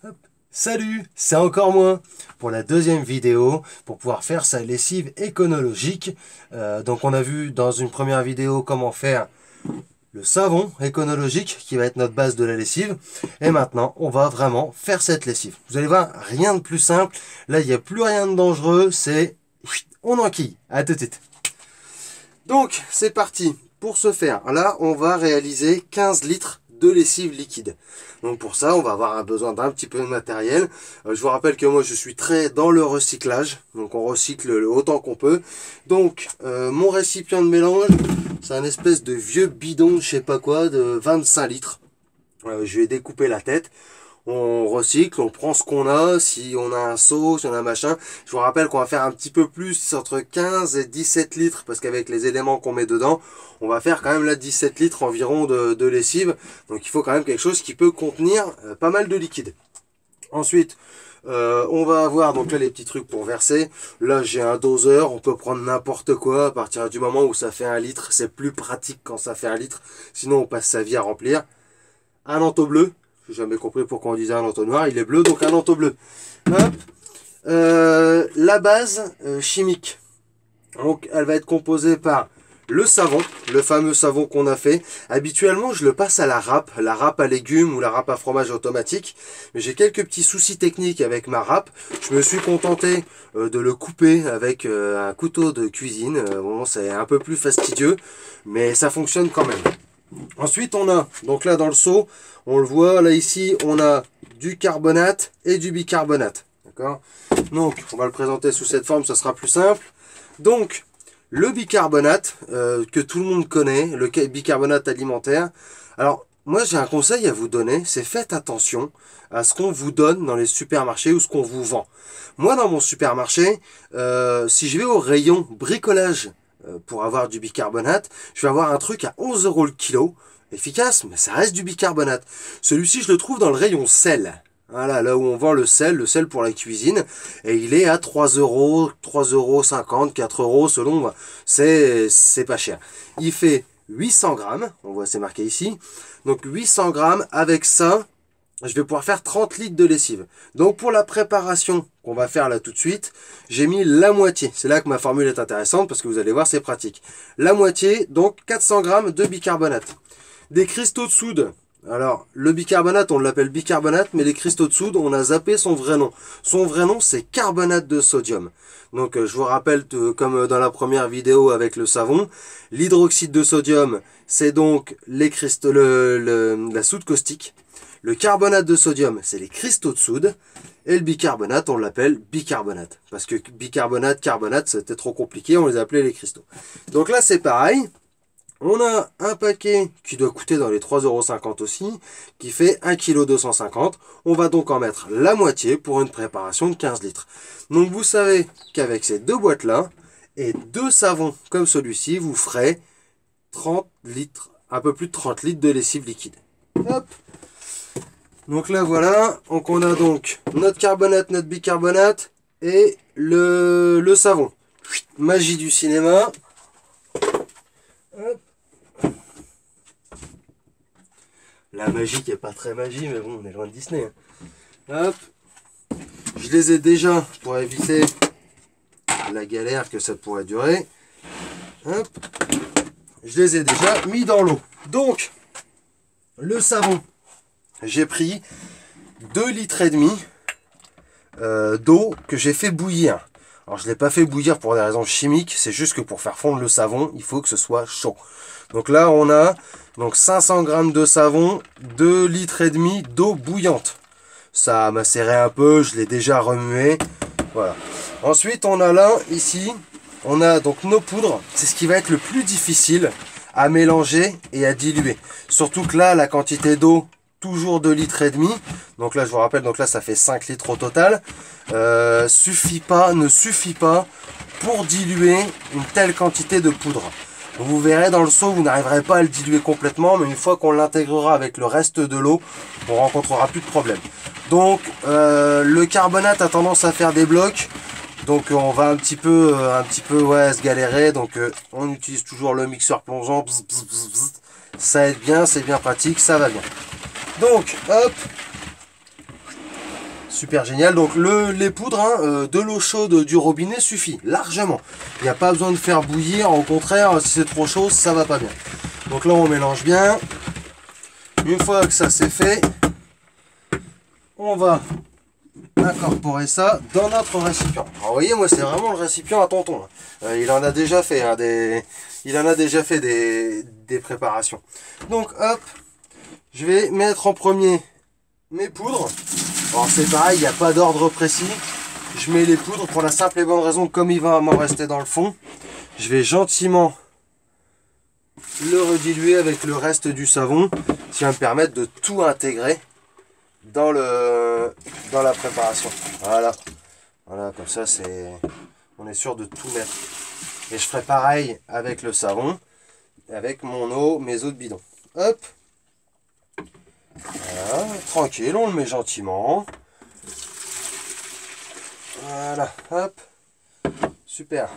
Hop. Salut, c'est encore moi pour la deuxième vidéo pour pouvoir faire sa lessive éconologique. Donc on a vu dans une première vidéo comment faire le savon éconologique qui va être notre base de la lessive. Et maintenant on va vraiment faire cette lessive. Vous allez voir, rien de plus simple. Là il n'y a plus rien de dangereux, c'est on enquille. À tout de suite. Donc c'est parti. Pour ce faire, là on va réaliser 15 litres de lessive liquide. Donc pour ça, on va avoir besoin d'un petit peu de matériel. Je vous rappelle que moi, je suis très dans le recyclage. Donc on recycle autant qu'on peut. Donc mon récipient de mélange, c'est un espèce de vieux bidon, je sais pas quoi, de 25 litres. Je vais découper la tête. On recycle, on prend ce qu'on a, si on a un seau, si on a un machin. Je vous rappelle qu'on va faire un petit peu plus, entre 15 et 17 litres, parce qu'avec les éléments qu'on met dedans, on va faire quand même là 17 litres environ de lessive. Donc il faut quand même quelque chose qui peut contenir pas mal de liquide. Ensuite, on va avoir donc là les petits trucs pour verser. Là j'ai un doseur, on peut prendre n'importe quoi à partir du moment où ça fait 1 litre. C'est plus pratique quand ça fait 1 litre, sinon on passe sa vie à remplir. Un manteau bleu. J'ai jamais compris pourquoi on disait un entonnoir. Il est bleu, donc un manteau bleu. Hop. La base chimique. Donc, elle va être composée par le savon, le fameux savon qu'on a fait. Habituellement, je le passe à la râpe à légumes ou la râpe à fromage automatique. Mais j'ai quelques petits soucis techniques avec ma râpe. Je me suis contenté de le couper avec un couteau de cuisine. Bon, c'est un peu plus fastidieux, mais ça fonctionne quand même. Ensuite, on a, donc là dans le seau, on le voit, là ici, on a du carbonate et du bicarbonate. D'accord? Donc, on va le présenter sous cette forme, ça sera plus simple. Donc, le bicarbonate, que tout le monde connaît, le bicarbonate alimentaire. Alors, moi j'ai un conseil à vous donner, c'est faites attention à ce qu'on vous donne dans les supermarchés ou ce qu'on vous vend. Moi dans mon supermarché, si je vais au rayon bricolage pour avoir du bicarbonate, je vais avoir un truc à 11 € le kilo, efficace, mais ça reste du bicarbonate. Celui-ci je le trouve dans le rayon sel. Voilà, là où on vend le sel pour la cuisine, et il est à 3 €, 3,50 €, 4 € selon, c'est pas cher. Il fait 800 grammes, on voit c'est marqué ici, donc 800 grammes, avec ça, je vais pouvoir faire 30 litres de lessive. Donc pour la préparation qu'on va faire là tout de suite, j'ai mis la moitié, c'est là que ma formule est intéressante, parce que vous allez voir c'est pratique. La moitié, donc 400 grammes de bicarbonate. Des cristaux de soude. Alors, le bicarbonate, on l'appelle bicarbonate, mais les cristaux de soude, on a zappé son vrai nom. Son vrai nom, c'est carbonate de sodium. Donc, je vous rappelle, comme dans la première vidéo avec le savon, l'hydroxyde de sodium, c'est donc les cristaux, la soude caustique. Le carbonate de sodium, c'est les cristaux de soude. Et le bicarbonate, on l'appelle bicarbonate. Parce que bicarbonate, carbonate, c'était trop compliqué, on les appelait les cristaux. Donc là, c'est pareil. On a un paquet qui doit coûter dans les 3,50 € aussi, qui fait 1,250 kg. On va donc en mettre la moitié pour une préparation de 15 litres. Donc vous savez qu'avec ces deux boîtes-là, et deux savons comme celui-ci, vous ferez 30 litres, un peu plus de 30 litres de lessive liquide. Hop. Donc là voilà, donc on a donc notre carbonate, notre bicarbonate et le savon. Magie du cinéma. Hop. La magie qui est pas très magie, mais bon, on est loin de Disney. Hop. Je les ai déjà, pour éviter la galère que ça pourrait durer. Hop. Je les ai déjà mis dans l'eau. Donc, le savon, j'ai pris 2,5 litres d'eau que j'ai fait bouillir. Alors, je ne l'ai pas fait bouillir pour des raisons chimiques, c'est juste que pour faire fondre le savon, il faut que ce soit chaud. Donc là, on a donc 500 grammes de savon, 2,5 litres d'eau bouillante. Ça m'a serré un peu, je l'ai déjà remué. Voilà. Ensuite, on a là, ici, on a donc nos poudres. C'est ce qui va être le plus difficile à mélanger et à diluer. Surtout que là, la quantité d'eau, toujours 2,5 litres. Donc là, je vous rappelle, donc là, ça fait 5 litres au total. Ne suffit pas pour diluer une telle quantité de poudre. Vous verrez dans le seau, vous n'arriverez pas à le diluer complètement, mais une fois qu'on l'intégrera avec le reste de l'eau, on ne rencontrera plus de problème. Donc le carbonate a tendance à faire des blocs, donc on va un petit peu ouais, se galérer. Donc on utilise toujours le mixeur plongeant, bzz, bzz, bzz, bzz. Ça aide bien, c'est bien pratique, ça va bien. Donc hop, Super génial. Donc les poudres, hein, de l'eau chaude du robinet suffit largement. Il n'y a pas besoin de faire bouillir. Au contraire, si c'est trop chaud, ça va pas bien. Donc là, on mélange bien. Une fois que ça c'est fait, on va incorporer ça dans notre récipient. Alors, vous voyez, moi, c'est vraiment le récipient à tonton. Il en a déjà fait, hein, des préparations. Donc, hop, je vais mettre en premier mes poudres. Alors, c'est pareil, il n'y a pas d'ordre précis. Je mets les poudres pour la simple et bonne raison, comme il va m'en rester dans le fond, je vais gentiment le rediluer avec le reste du savon, qui va me permettre de tout intégrer dans la préparation. Voilà, comme ça on est sûr de tout mettre. Et je ferai pareil avec le savon, avec mes eaux de bidon. Hop, voilà, tranquille, on le met gentiment. Voilà, hop, super.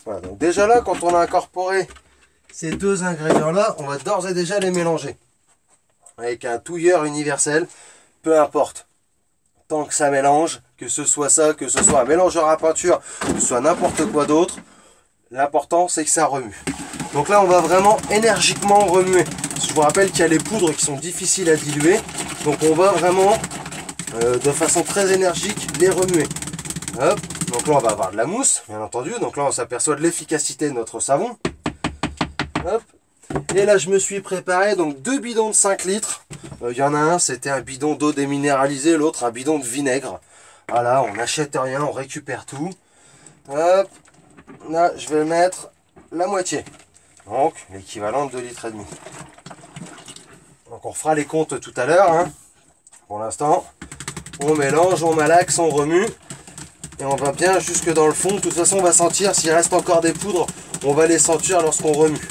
Voilà, donc déjà là, quand on a incorporé ces deux ingrédients là, on va d'ores et déjà les mélanger avec un touilleur universel, peu importe, tant que ça mélange, que ce soit ça, que ce soit un mélangeur à peinture, que ce soit n'importe quoi d'autre, l'important c'est que ça remue. Donc là, on va vraiment énergiquement remuer. Je vous rappelle qu'il y a les poudres qui sont difficiles à diluer, donc on va vraiment de façon très énergique les remuer. Hop. Donc là, on va avoir de la mousse, bien entendu. Donc là, on s'aperçoit de l'efficacité de notre savon. Hop. Et là, je me suis préparé donc 2 bidons de 5 litres. Il y en a un, c'était un bidon d'eau déminéralisée, l'autre un bidon de vinaigre. Voilà, on n'achète rien, on récupère tout. Hop. Là, je vais mettre la moitié. Donc, l'équivalent de 2,5 litres. Donc, on refera les comptes tout à l'heure. Hein. Pour l'instant, on mélange, on malaxe, on remue. Et on va bien jusque dans le fond. De toute façon, on va sentir s'il reste encore des poudres. On va les sentir lorsqu'on remue.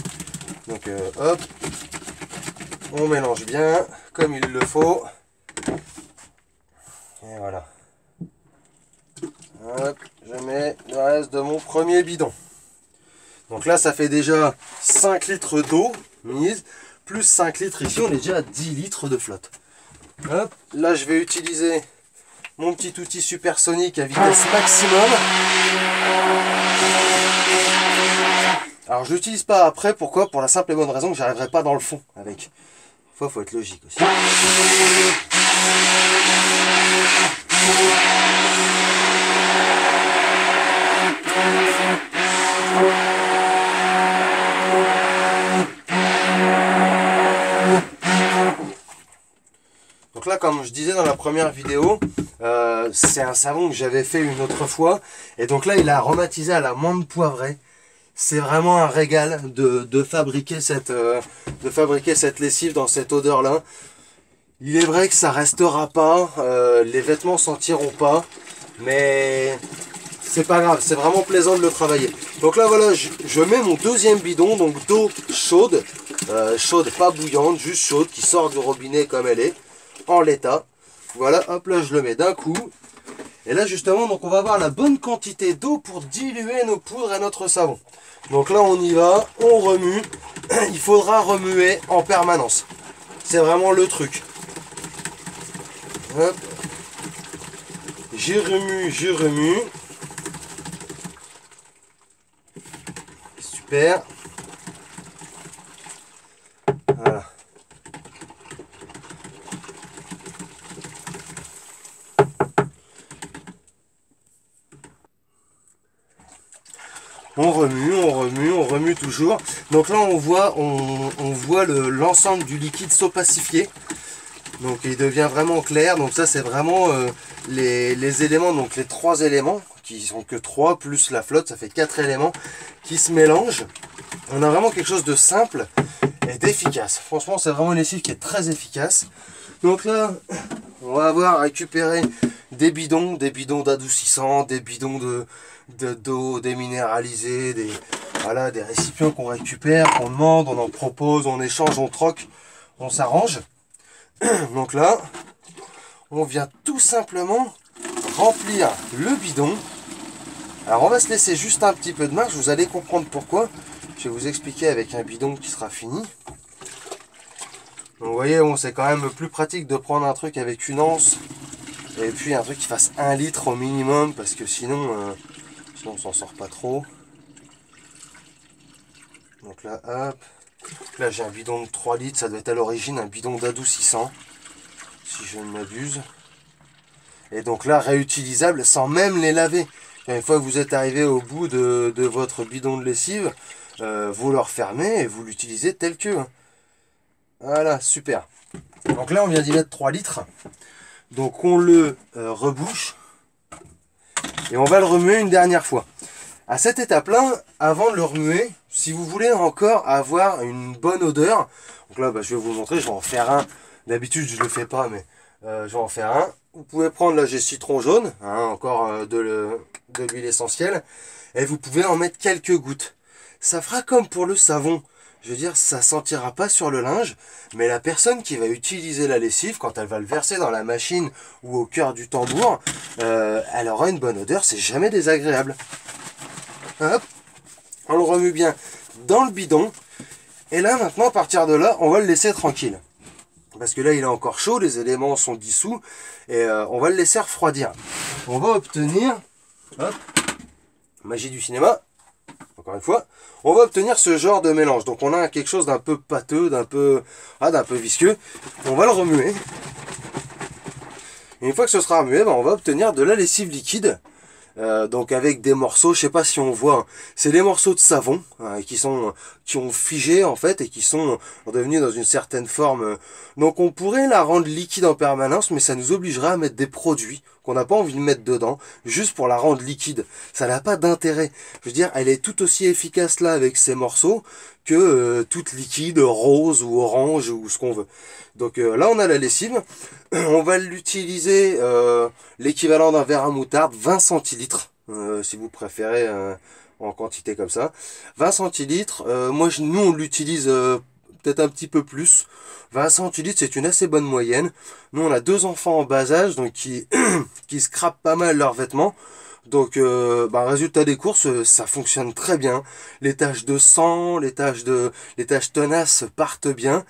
Donc, hop. On mélange bien, comme il le faut. Et voilà. Hop, je mets le reste de mon premier bidon. Donc là, ça fait déjà 5 litres d'eau mise. Plus 5 litres ici, on est déjà à 10 litres de flotte. Hop, là, je vais utiliser mon petit outil supersonique à vitesse maximum. Alors je l'utilise pas après, pourquoi? Pour la simple et bonne raison que j'arriverai pas dans le fond avec. Des fois, faut être logique aussi. Donc là, comme je disais dans la première vidéo, c'est un savon que j'avais fait une autre fois. Et donc là, il a aromatisé à la menthe poivrée. C'est vraiment un régal de fabriquer cette lessive dans cette odeur-là. Il est vrai que ça restera pas, les vêtements sentiront pas, mais c'est pas grave, c'est vraiment plaisant de le travailler. Donc là, voilà, je mets mon deuxième bidon, donc d'eau chaude, chaude pas bouillante, juste chaude, qui sort du robinet comme elle est, en l'état. Voilà, hop là, je le mets d'un coup. Et là, justement, donc on va avoir la bonne quantité d'eau pour diluer nos poudres et notre savon. Donc là, on y va, on remue. Il faudra remuer en permanence. C'est vraiment le truc. Hop. J'y remue, j'y remue. Super. Voilà. On remue, on remue, on remue toujours. Donc là, on voit l'ensemble du liquide s'opacifier. Donc il devient vraiment clair. Donc ça, c'est vraiment les éléments, donc les 3 éléments, qui sont que 3, plus la flotte, ça fait 4 éléments qui se mélangent. On a vraiment quelque chose de simple et d'efficace. Franchement, c'est vraiment une lessive qui est très efficace. Donc là, on va avoir récupéré des bidons d'adoucissant, des bidons d'eau déminéralisée, des récipients qu'on récupère, qu'on demande, on en propose, on échange, on troque, on s'arrange. Donc là, on vient tout simplement remplir le bidon. Alors on va se laisser juste un petit peu de marge, vous allez comprendre pourquoi. Je vais vous expliquer avec un bidon qui sera fini. Donc vous voyez, bon, c'est quand même plus pratique de prendre un truc avec une anse et puis un truc qui fasse 1 litre au minimum, parce que sinon on s'en sort pas trop. Donc là, hop. Là j'ai un bidon de 3 litres, ça doit être à l'origine un bidon d'adoucissant, si je ne m'abuse. Et donc là, réutilisable sans même les laver. Une fois que vous êtes arrivé au bout de votre bidon de lessive, vous le refermez et vous l'utilisez tel que. Voilà, super. Donc là, on vient d'y mettre 3 litres. Donc on le rebouche et on va le remuer une dernière fois. À cette étape-là, avant de le remuer, si vous voulez encore avoir une bonne odeur, donc là, je vais vous montrer, je vais en faire un. D'habitude, je ne le fais pas, mais je vais en faire un. Vous pouvez prendre, là j'ai citron jaune, hein, encore de l'huile essentielle, et vous pouvez en mettre quelques gouttes. Ça fera comme pour le savon. Je veux dire, ça sentira pas sur le linge, mais la personne qui va utiliser la lessive, quand elle va le verser dans la machine ou au cœur du tambour, elle aura une bonne odeur, c'est jamais désagréable. Hop, on le remue bien dans le bidon, et là maintenant, à partir de là, on va le laisser tranquille. Parce que là, il est encore chaud, les éléments sont dissous, et on va le laisser refroidir. On va obtenir, hop, magie du cinéma, encore une fois, on va obtenir ce genre de mélange. Donc on a quelque chose d'un peu pâteux, d'un peu visqueux. On va le remuer. Et une fois que ce sera remué, on va obtenir de la lessive liquide. Donc avec des morceaux, je sais pas si on voit, hein, c'est des morceaux de savon hein, qui ont figé en fait et qui sont devenus dans une certaine forme. Donc on pourrait la rendre liquide en permanence, mais ça nous obligera à mettre des produits qu'on n'a pas envie de mettre dedans, juste pour la rendre liquide. Ça n'a pas d'intérêt. Je veux dire, elle est tout aussi efficace là avec ces morceaux que toute liquide, rose ou orange ou ce qu'on veut. Donc là on a la lessive, on va l'utiliser l'équivalent d'un verre à moutarde, 20 centilitres, si vous préférez en quantité comme ça. 20 centilitres, nous on l'utilise peut-être un petit peu plus. 20 centilitres c'est une assez bonne moyenne. Nous on a 2 enfants en bas âge donc qui scrapent pas mal leurs vêtements. Donc, résultat des courses, ça fonctionne très bien. Les taches de sang, les taches tenaces partent bien.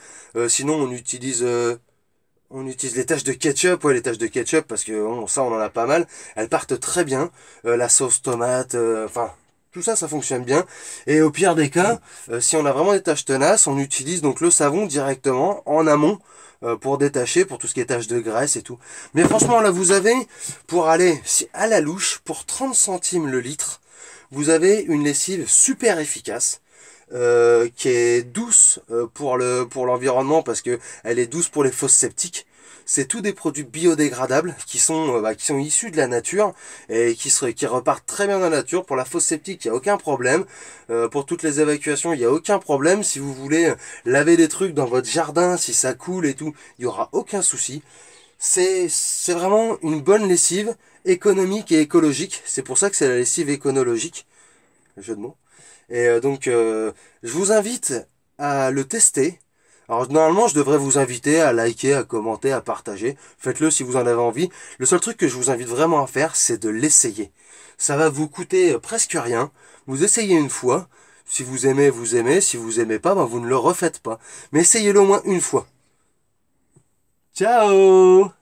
Sinon, on utilise les taches de ketchup, ouais, les taches de ketchup, parce que ça, on en a pas mal. Elles partent très bien. La sauce tomate, enfin, tout ça, ça fonctionne bien. Et au pire des cas, si on a vraiment des taches tenaces, on utilise donc le savon directement en amont pour détacher, pour tout ce qui est taches de graisse et tout. Mais franchement, là, vous avez, pour aller à la louche, pour 30 centimes le litre, vous avez une lessive super efficace. Qui est douce pour l'environnement parce que elle est douce pour les fosses septiques. C'est tous des produits biodégradables qui sont issus de la nature et qui repartent très bien dans la nature. Pour la fosse septique, il n'y a aucun problème. Pour toutes les évacuations, il n'y a aucun problème. Si vous voulez laver des trucs dans votre jardin, si ça coule et tout, il n'y aura aucun souci. C'est vraiment une bonne lessive, économique et écologique. C'est pour ça que c'est la lessive éconologique. Le jeu de mots. Et je vous invite à le tester. Alors normalement je devrais vous inviter à liker, à commenter, à partager. Faites-le si vous en avez envie. Le seul truc que je vous invite vraiment à faire, c'est de l'essayer. Ça va vous coûter presque rien. Vous essayez une fois. Si vous aimez, vous aimez. Si vous aimez pas, vous ne le refaites pas. Mais essayez-le au moins une fois. Ciao!